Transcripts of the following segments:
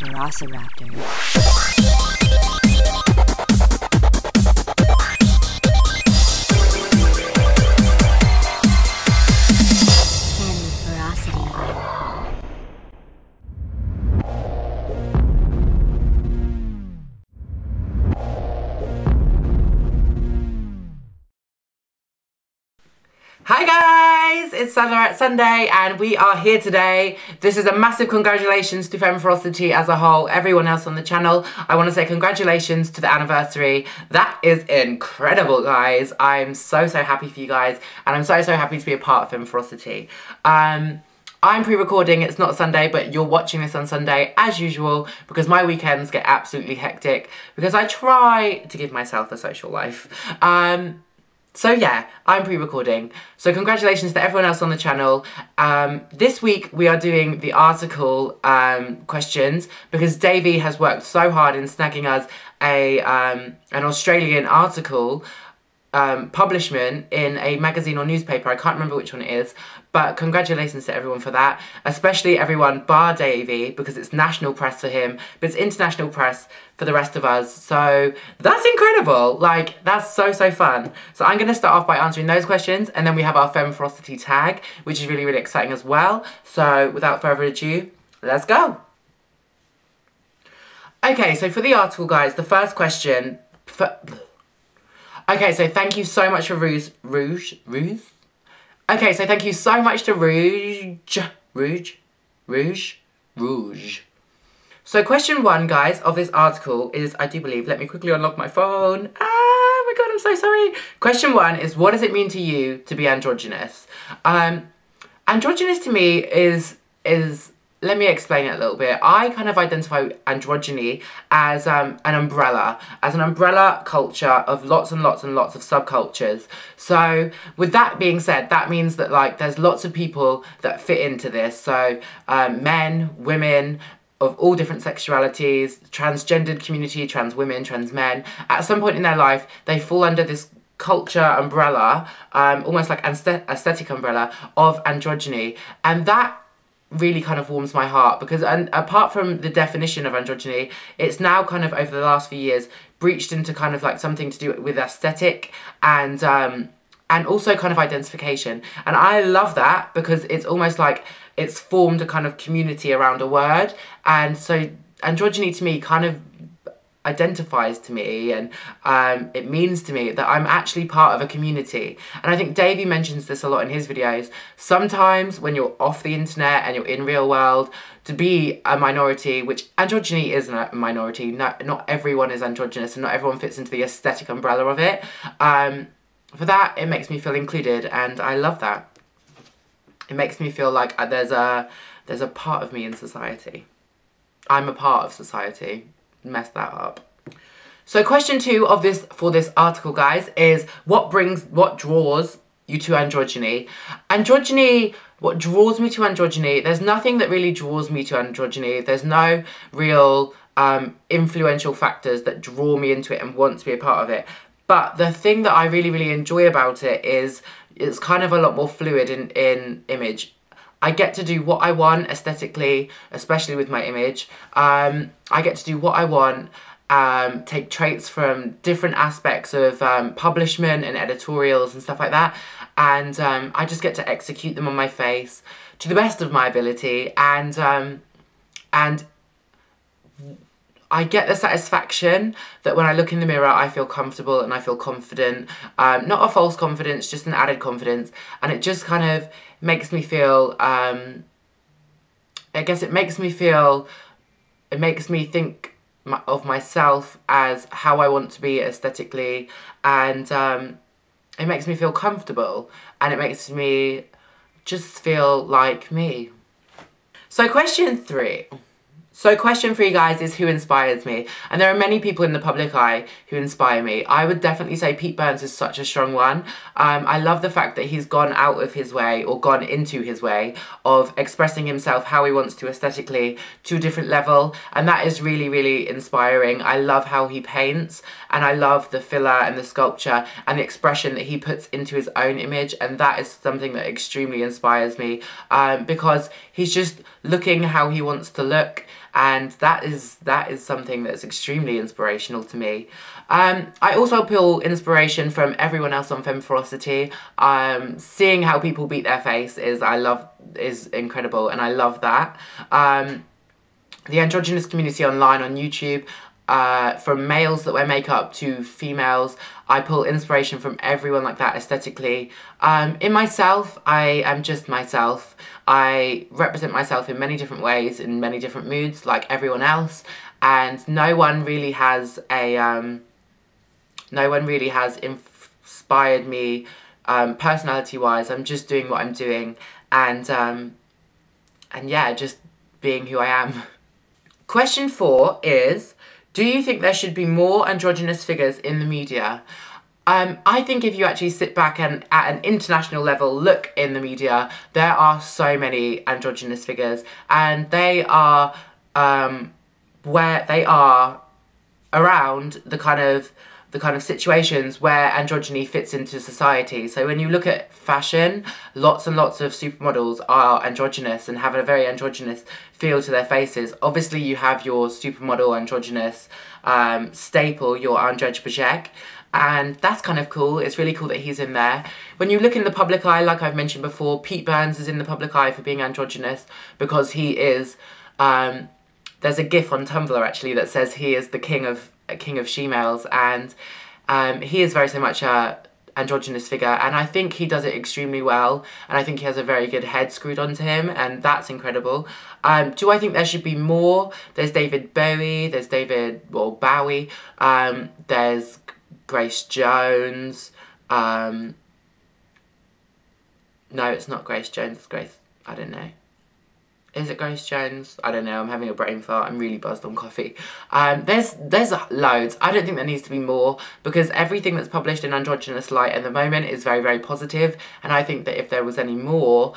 Ferociraptor. Hi guys, it's Sadlerette Sunday and we are here today. This is a massive congratulations to Femme Ferocity as a whole, everyone else on the channel. I want to say congratulations to the anniversary. That is incredible, guys. I'm so happy for you guys and I'm so happy to be a part of Femme Ferocity. I'm pre-recording, it's not Sunday, but you're watching this on Sunday as usual because my weekends get absolutely hectic because I try to give myself a social life. So yeah, I'm pre-recording. So congratulations to everyone else on the channel. This week we are doing the article questions because Davey has worked so hard in snagging us an Australian article publishment in a magazine or newspaper. I can't remember which one it is, but congratulations to everyone for that, especially everyone bar Davey because it's national press for him, but it's international press for the rest of us. So that's incredible. Like, that's so fun. So I'm going to start off by answering those questions and then we have our Femme Ferocity tag, which is really exciting as well. So without further ado, let's go. Okay, so for the article, guys, the first question okay, so thank you so much for Rouge. Okay, so thank you so much to Rouge. So question 1, guys, of this article is, I do believe, let me quickly unlock my phone. Oh my god, I'm so sorry. Question 1 is, what does it mean to you to be androgynous? Androgynous to me is let me explain it a little bit. I kind of identify androgyny as an umbrella culture of lots and lots of subcultures. So with that being said, that means that like there's lots of people that fit into this. So men, women of all different sexualities, transgendered community, trans women, trans men. At some point in their life, they fall under this culture umbrella, almost like aesthetic umbrella of androgyny, and that really kind of warms my heart because, and apart from the definition of androgyny, it's now kind of over the last few years breached into kind of like something to do with aesthetic and also kind of identification. And I love that because it's almost like it's formed a kind of community around a word. And so androgyny to me kind of identifies to me and it means to me that I'm actually part of a community. And I think Davey mentions this a lot in his videos. Sometimes when you're off the internet and you're in real world, to be a minority, which androgyny isn't a minority, not everyone is androgynous and not everyone fits into the aesthetic umbrella of it. For that, it makes me feel included and I love that. It makes me feel like there's a part of me in society. I'm a part of society. Mess that up. So question 2 of this for this article, guys, is what draws you to androgyny? Androgyny, what draws me to androgyny? There's nothing that really draws me to androgyny. There's no real influential factors that draw me into it and want to be a part of it. But the thing that I really enjoy about it is it's kind of a lot more fluid in image. I get to do what I want aesthetically, especially with my image. I get to do what I want, take traits from different aspects of publishment and editorials and stuff like that. And I just get to execute them on my face to the best of my ability. And I get the satisfaction that when I look in the mirror, I feel comfortable and I feel confident. Not a false confidence, just an added confidence. And it just kind of makes me feel, I guess it makes me think of myself as how I want to be aesthetically. And it makes me feel comfortable. And it makes me just feel like me. So question 3. So question 3, guys, is who inspires me? And there are many people in the public eye who inspire me. I would definitely say Pete Burns is such a strong one. I love the fact that he's gone out of his way, or gone into his way, of expressing himself how he wants to aesthetically to a different level. And that is really inspiring. I love how he paints, and I love the filler and the sculpture and the expression that he puts into his own image. And that is something that extremely inspires me because he's just looking how he wants to look. and that is something that's extremely inspirational to me. I also pull inspiration from everyone else on Ferocity. Seeing how people beat their face is incredible, and I love that. The androgynous community online on YouTube, from males that wear makeup to females, I pull inspiration from everyone like that aesthetically. In myself, I am just myself. I represent myself in many different ways, in many different moods, like everyone else, and no one really has inspired me personality-wise. I'm just doing what I'm doing, and yeah, just being who I am. Question 4 is, do you think there should be more androgynous figures in the media? I think if you actually sit back and at an international level look in the media, there are so many androgynous figures, and they are where they are around the kind of situations where androgyny fits into society. So when you look at fashion, lots and lots of supermodels are androgynous and have a very androgynous feel to their faces. Obviously you have your supermodel androgynous staple, your Andrej Bajek, and that's kind of cool. It's really cool that he's in there. When you look in the public eye, like I've mentioned before, Pete Burns is in the public eye for being androgynous because he is, there's a gif on Tumblr actually that says he is the king of she-males, and he is very so much a androgynous figure, and I think he does it extremely well, and I think he has a very good head screwed onto him, and that's incredible. Do I think there should be more? There's David Bowie, there's Bowie, there's Grace Jones, no, it's not Grace Jones, it's Grace, I don't know. Is it Grace Jones? I don't know, I'm having a brain fart, I'm really buzzed on coffee. There's loads. I don't think there needs to be more, because everything that's published in Androgynous Light at the moment is very, very positive, and I think that if there was any more,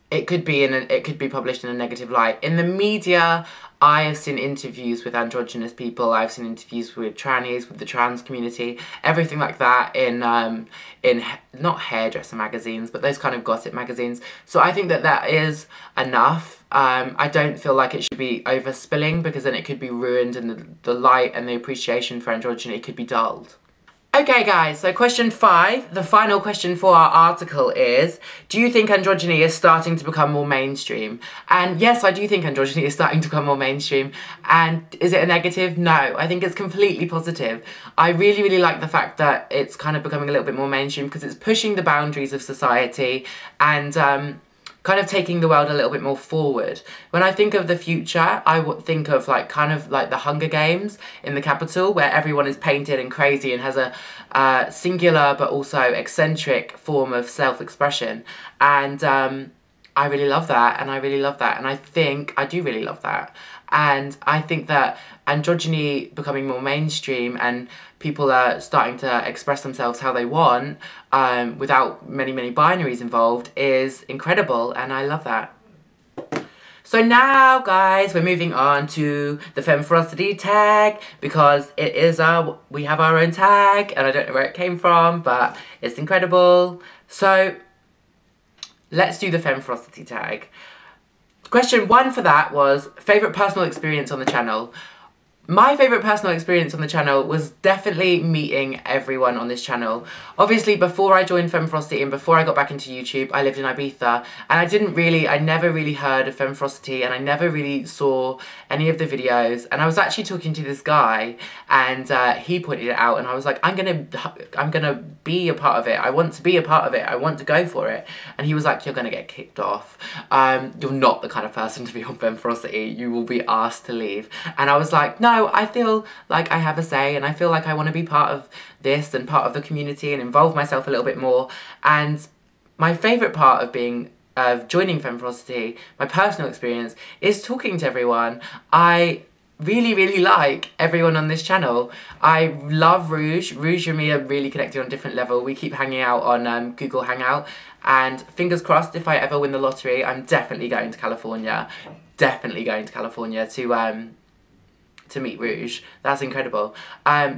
it could be published in a negative light. In the media, I have seen interviews with androgynous people, I've seen interviews with trannies, with the trans community, everything like that in not hairdresser magazines, but those kind of gossip magazines. So I think that that is enough. I don't feel like it should be overspilling, because then it could be ruined and the light and the appreciation for androgyny could be dulled. Okay guys, so question 5, the final question for our article is, do you think androgyny is starting to become more mainstream? And yes, I do think androgyny is starting to become more mainstream. And is it a negative? No, I think it's completely positive. I really, really like the fact that it's kind of becoming a little bit more mainstream, because it's pushing the boundaries of society and kind of taking the world a little bit more forward. When I think of the future, I would think of kind of like the Hunger Games in the Capitol, where everyone is painted and crazy and has a singular but also eccentric form of self-expression. And I really love that, and I really love that, and I do really love that. And I think that androgyny becoming more mainstream and people are starting to express themselves how they want, without many, many binaries involved, is incredible, and I love that. So now, guys, we're moving on to the Ferocity tag, because it is we have our own tag, and I don't know where it came from, but it's incredible. So let's do the Ferocity tag. Question 1 for that was, favourite personal experience on the channel. My favourite personal experience on the channel was definitely meeting everyone on this channel. Obviously, before I joined Ferocity and before I got back into YouTube, I lived in Ibiza, and I never really heard of Ferocity, and I never really saw any of the videos. And I was actually talking to this guy, and he pointed it out, and I was like, I'm gonna be a part of it. I want to be a part of it. I want to go for it. And he was like, you're gonna get kicked off. You're not the kind of person to be on Ferocity. You will be asked to leave. And I was like, no, I feel like I have a say, and I feel like I want to be part of this and part of the community and involve myself a little bit more. And my favourite part of joining Ferocity, my personal experience, is talking to everyone. I really, really like everyone on this channel. I love Rouge. Rouge and me are really connected on a different level. We keep hanging out on Google Hangout, and fingers crossed, if I ever win the lottery, I'm definitely going to California. Definitely going to California to meet Rouge. That's incredible.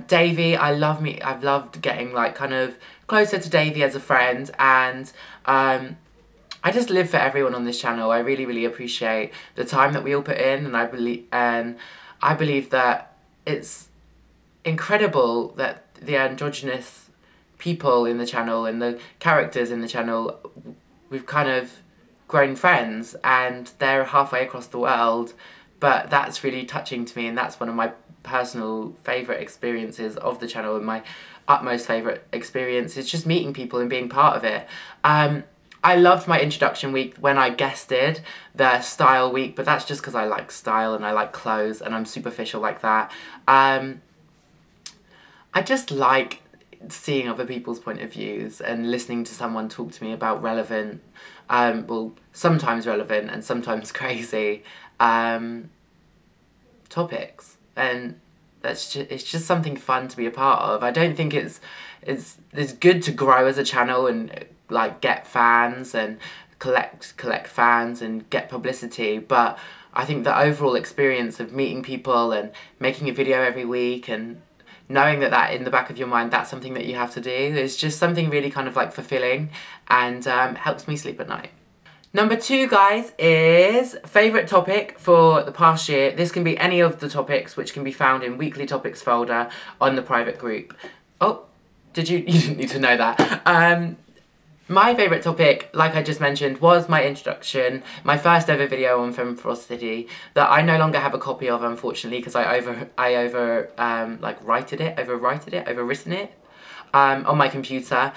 Davey, I've loved getting kind of closer to Davey as a friend, and I just live for everyone on this channel. I really, really appreciate the time that we all put in, and I believe that it's incredible that the androgynous people in the channel and the characters in the channel, we've kind of grown friends, and they're halfway across the world, but that's really touching to me, and that's one of my personal favourite experiences of the channel, and my utmost favourite experience is just meeting people and being part of it. I loved my introduction week when I guested the style week, but that's just because I like style and I like clothes and I'm superficial like that. I just like seeing other people's point of views and listening to someone talk to me about relevant, well, sometimes relevant and sometimes crazy topics. And it's just something fun to be a part of. I don't think it's good to grow as a channel and like get fans and collect fans and get publicity, but I think the overall experience of meeting people and making a video every week and knowing that in the back of your mind that's something that you have to do is just something really kind of like fulfilling, and helps me sleep at night. Number 2, guys, is favourite topic for the past year. This can be any of the topics which can be found in weekly topics folder on the private group. Oh, you didn't need to know that. My favourite topic, like I just mentioned, was my introduction, my first ever video on Ferocity that I no longer have a copy of, unfortunately, because I overwritten it on my computer,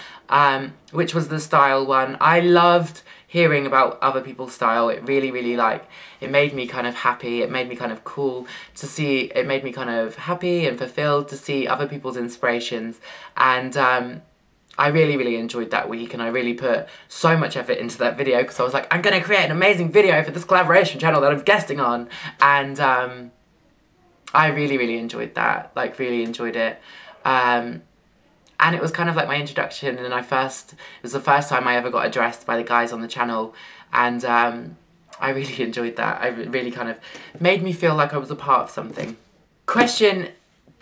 which was the style one. I loved hearing about other people's style. It really, really it made me kind of happy. It made me kind of cool to see. It made me kind of happy and fulfilled to see other people's inspirations, and I really, really enjoyed that week, and I really put so much effort into that video because I was like, I'm going to create an amazing video for this collaboration channel that I'm guesting on, and I really, really enjoyed that, like really enjoyed it, and it was kind of like my introduction, and it was the first time I ever got addressed by the guys on the channel, and I really enjoyed that. It really kind of made me feel like I was a part of something. Question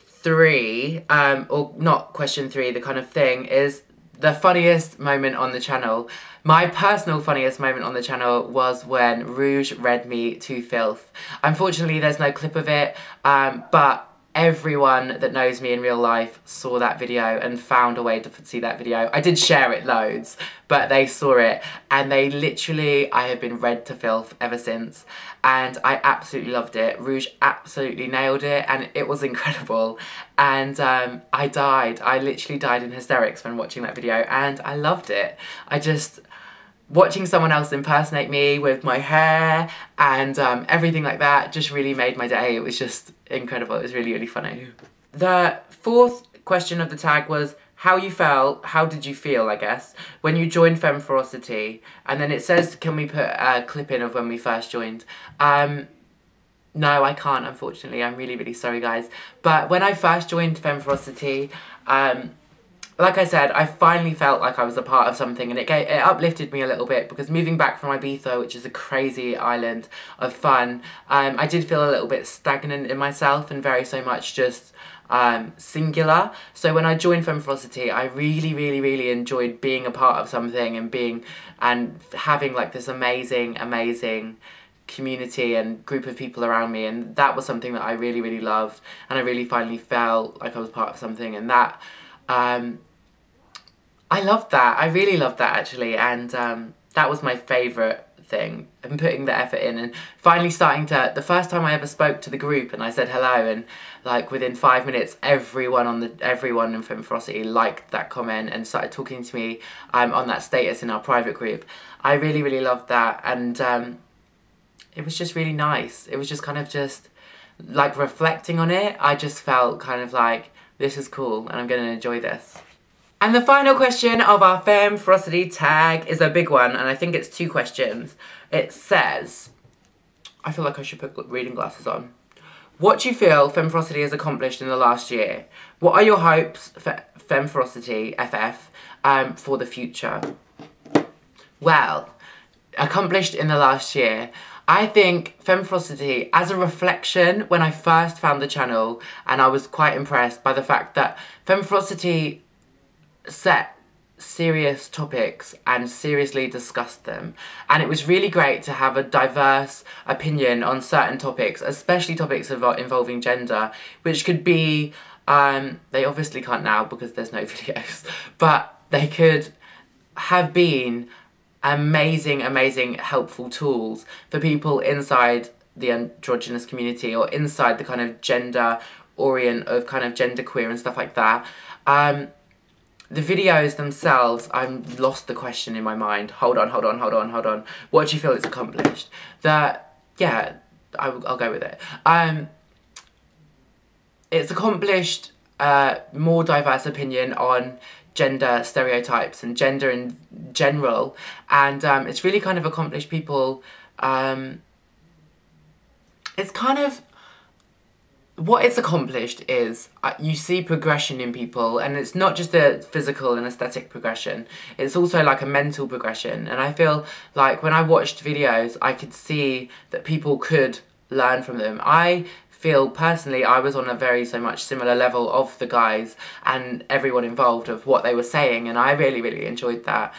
3, or not question 3, the kind of thing is the funniest moment on the channel. My personal funniest moment on the channel was when Rouge read me to filth. Unfortunately, there's no clip of it, but everyone that knows me in real life saw that video and found a way to see that video. I did share it loads, but they saw it, and they literally, I have been read to filth ever since, and I absolutely loved it. Rouge absolutely nailed it, and it was incredible, and I died. I literally died in hysterics when watching that video, and I loved it. Watching someone else impersonate me with my hair and everything like that just really made my day. It was just incredible. It was really, really funny. The 4th question of the tag was how you felt, how did you feel, I guess, when you joined Femme Ferocity. And then it says, can we put a clip in of when we first joined? No, I can't, unfortunately. I'm really, really sorry, guys. But when I first joined Femme Ferocity, like I said, I finally felt like I was a part of something, and it uplifted me a little bit, because moving back from Ibiza, which is a crazy island of fun, I did feel a little bit stagnant in myself and very so much just singular. So when I joined Femme Ferocity, I really, really, really enjoyed being a part of something and having like this amazing, amazing community and group of people around me, and that was something that I really, really loved, and I really finally felt like I was part of something, and that I loved that. I really loved that, actually, and that was my favourite thing, and putting the effort in, and finally starting to, the first time I ever spoke to the group and I said hello, and like within 5 minutes everyone in Femme Ferocity liked that comment and started talking to me on that status in our private group. I really, really loved that, and it was just really nice. It was just kind of just like reflecting on it, I just felt kind of like, this is cool and I'm going to enjoy this. And the final question of our Femme Ferocity tag is a big one, and I think it's 2 questions. It says, I feel like I should put reading glasses on. What do you feel Femme Ferocity has accomplished in the last year? What are your hopes for Femme Ferocity, FF, for the future? Well, accomplished in the last year. I think Femme Ferocity, as a reflection, when I first found the channel, and I was quite impressed by the fact that Femme Ferocity set serious topics and seriously discussed them, and it was really great to have a diverse opinion on certain topics, especially topics involving gender, which could be, they obviously can't now because there's no videos, but they could have been amazing helpful tools for people inside the androgynous community or inside the kind of gender orient of kind of genderqueer and stuff like that. The videos themselves, I've lost the question in my mind. Hold on. What do you feel it's accomplished? Yeah, I'll go with it. It's accomplished more diverse opinion on gender stereotypes and gender in general, and it's really kind of accomplished people. It's kind of, what it's accomplished is you see progression in people, and it's not just a physical and aesthetic progression, it's also like a mental progression. And I feel like when I watched videos, I could see that people could learn from them. I feel personally I was on a very much similar level of the guys and everyone involved of what they were saying, and I really enjoyed that.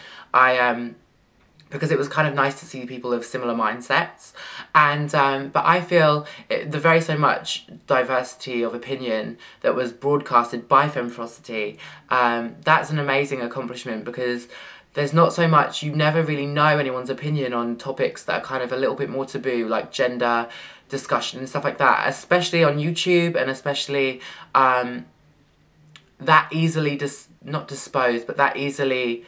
Because it was kind of nice to see people of similar mindsets, and but I feel the very much diversity of opinion that was broadcasted by Ferocity, that's an amazing accomplishment, because there's not so much, you never really know anyone's opinion on topics that are kind of a little bit more taboo, like gender discussion and stuff like that, especially on YouTube, and especially that easily not disposed, but that easily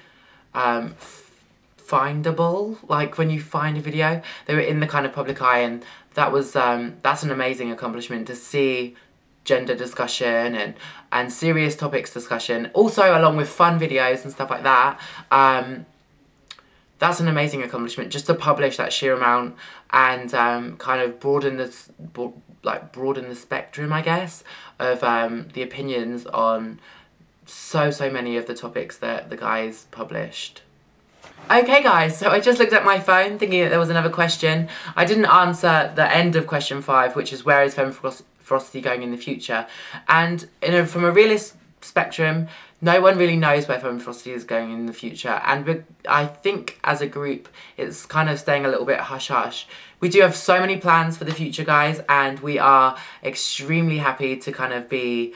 findable. Like when you find a video, they were in the kind of public eye, and that was that's an amazing accomplishment to see gender discussion and serious topics discussion, also along with fun videos and stuff like that. That's an amazing accomplishment, just to publish that sheer amount and kind of broaden the spectrum, I guess, of the opinions on so many of the topics that the guys published. Okay guys, so I just looked at my phone thinking that there was another question. I didn't answer the end of question 5, which is, where is Ferocity going in the future? And from a realist spectrum, no one really knows where Ferocity is going in the future, and I think as a group it's kind of staying a little bit hush-hush. We do have so many plans for the future, guys, and we are extremely happy to kind of be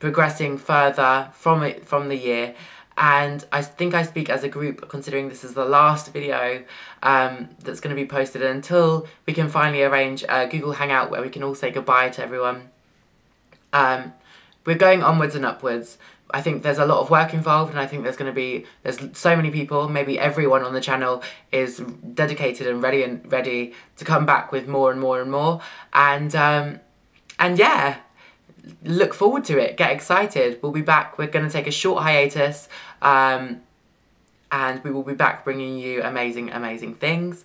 progressing further from the year. And I think I speak as a group, considering this is the last video that's going to be posted until we can finally arrange a Google Hangout where we can all say goodbye to everyone. We're going onwards and upwards. I think there's a lot of work involved, and I think there's so many people, maybe everyone on the channel is dedicated and ready to come back with more and more. And yeah, look forward to it, get excited. We'll be back. We're going to take a short hiatus, and we will be back bringing you amazing things.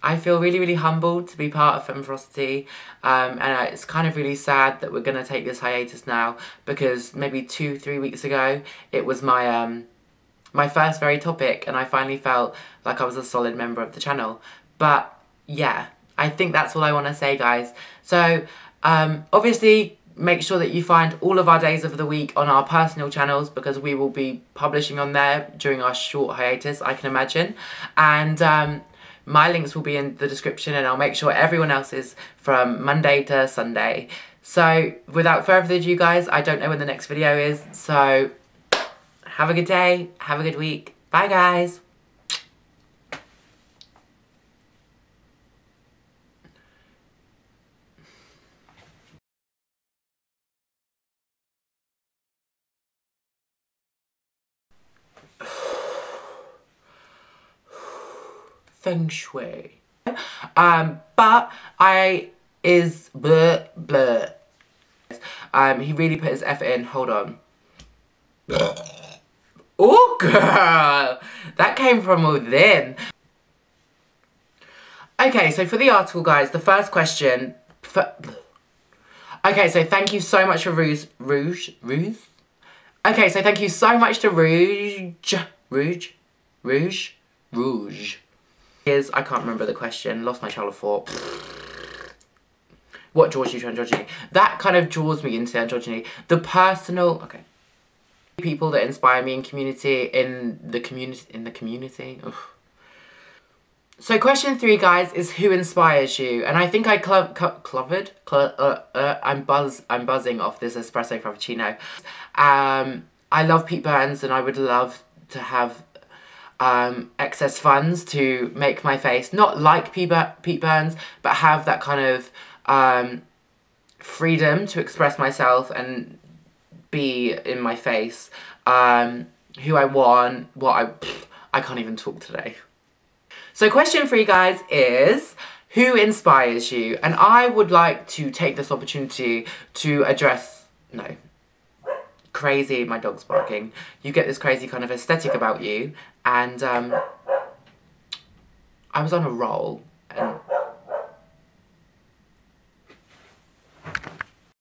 I feel really humbled to be part of Ferocity, and it's kind of really sad that we're going to take this hiatus now, because maybe 2-3 weeks ago it was my my first very topic, and I finally felt like I was a solid member of the channel. But yeah, I think that's all I want to say, guys. So obviously make sure that you find all of our days of the week on our personal channels, because we will be publishing on there during our short hiatus, I can imagine. And my links will be in the description, and I'll make sure everyone else's from Monday to Sunday. So without further ado, guys, I don't know when the next video is, so have a good day, have a good week. Bye, guys. Feng Shui. But is bleh. He really put his effort in. Hold on. Oh, girl! That came from within. Okay, so for the article, guys, the first question... Okay, so thank you so much for Rouge? Okay, so thank you so much to Rouge. I can't remember the question, lost my trail of thought. What draws you to androgyny? That kind of draws me into androgyny. The personal... Okay. People that inspire me in the community. Ugh. So question 3, guys, is who inspires you? And I think I I'm buzzing off this espresso frappuccino. I love Pete Burns, and I would love to have excess funds to make my face not like Pete Burns, but have that kind of freedom to express myself and be in my face who I want, I can't even talk today. So question 3, guys, is who inspires you? And I would like to take this opportunity to address, no, crazy, my dog's barking. You get this crazy kind of aesthetic about you, and I was on a roll.